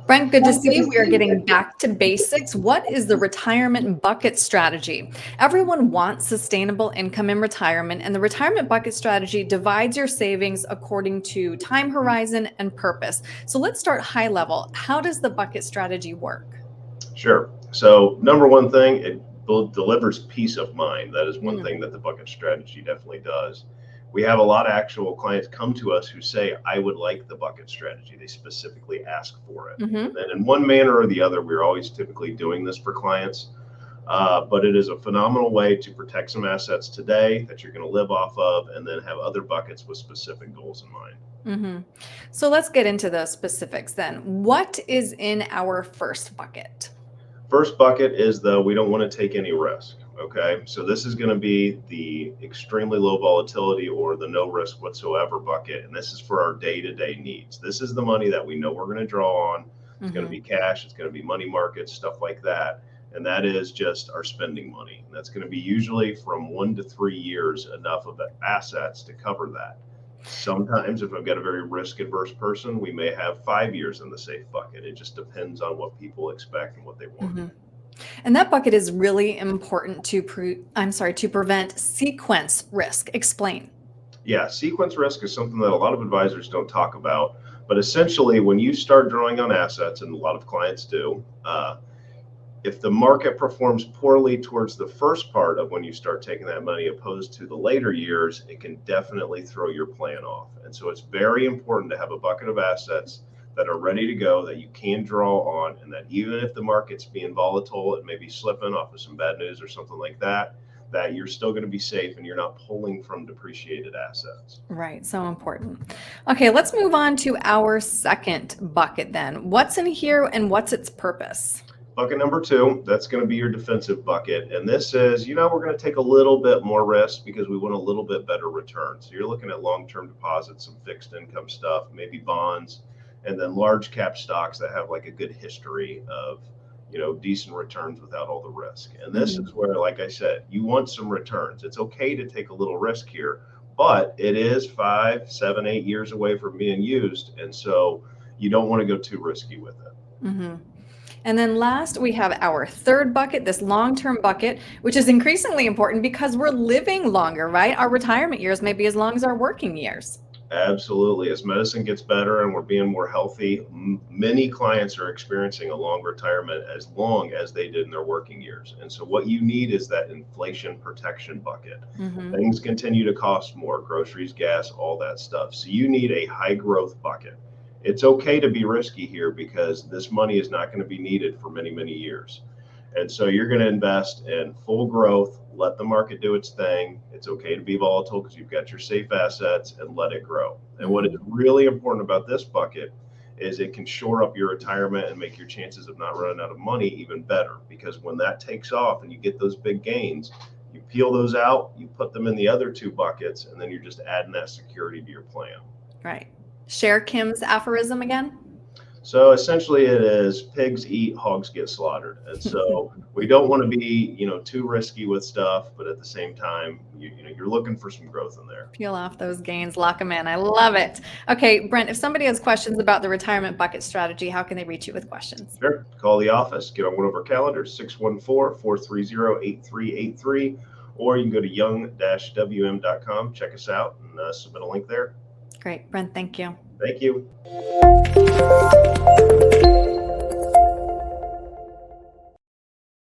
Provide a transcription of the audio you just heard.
Brent, good to see you. We are getting back to basics. What is the retirement bucket strategy? Everyone wants sustainable income in retirement, and the retirement bucket strategy divides your savings according to time horizon and purpose. So let's start high level. How does the bucket strategy work? Sure. So number one thing, it delivers peace of mind. That is one Mm, thing that the bucket strategy definitely does. We have a lot of actual clients come to us who say, I would like the bucket strategy. They specifically ask for it. And mhm. then in one manner or the other, we're always typically doing this for clients. But it is a phenomenal way to protect some assets today that you're going to live off of and then have other buckets with specific goals in mind. Mhm. So let's get into those specifics then. What is in our first bucket? First bucket is the we don't want to take any risk. Okay. So this is going to be the extremely low volatility or the no risk whatsoever bucket. And this is for our day to day needs. This is the money that we know we're going to draw on. It's going to Mhm. be cash, it's going to be money markets, stuff like that. And that is just our spending money. And that's going to be usually from 1 to 3 years, enough of the assets to cover that. Sometimes, if I've got a very risk adverse person, we may have 5 years in the safe bucket. It just depends on what people expect and what they want. Mhm. And that bucket is really important to to prevent sequence risk. Explain. Yeah, sequence risk is something that a lot of advisors don't talk about. But essentially, when you start drawing on assets, and a lot of clients do, if the market performs poorly towards the first part of when you start taking that money opposed to the later years, it can definitely throw your plan off. And so it's very important to have a bucket of assets that are ready to go that you can draw on, and that even if the market's being volatile and maybe slipping off of some bad news or something like that, that you're still going to be safe and you're not pulling from depreciated assets. Right, so important. Okay, let's move on to our second bucket then. What's in here and what's its purpose? Bucket number two, that's going to be your defensive bucket. And this is, we're going to take a little bit more risk because we want a little bit better return. So you're looking at long-term deposits, some fixed income stuff, maybe bonds, and then large cap stocks that have like a good history of, decent returns without all the risk. And this Mhm. is where, like I said, you want some returns. It's okay to take a little risk here, but it is 5, 7, 8 years away from being used. And so you don't want to go too risky with it. Mhm. And then last, we have our third bucket, this long-term bucket, which is increasingly important because we're living longer, right? Our retirement years may be as long as our working years. Absolutely. As medicine gets better and we're being more healthy, many clients are experiencing a long retirement as long as they did in their working years. And so, what you need is that inflation protection bucket. Mhm. Things continue to cost more, groceries, gas, all that stuff. So, you need a high growth bucket. It's okay to be risky here because this money is not going to be needed for many, many years. And so you're going to invest in full growth, let the market do its thing. It's okay to be volatile because you've got your safe assets, and let it grow. And what is Mhm. really important about this bucket is it can shore up your retirement and make your chances of not running out of money even better. Because when that takes off and you get those big gains, you peel those out, you put them in the other two buckets, and then you're just adding that security to your plan. Right. Share Kim's aphorism again. So essentially, it is pigs eat, hogs get slaughtered, and so we don't want to be, too risky with stuff, but at the same time, you're looking for some growth in there. Peel off those gains, lock them in. I love it. Okay, Brent, if somebody has questions about the retirement bucket strategy, how can they reach you with questions? Sure, call the office, get on one of our calendars, 614-430-8383, or you can go to young-wm.com, check us out, and submit a link there. Great, Brent, thank you. Thank you.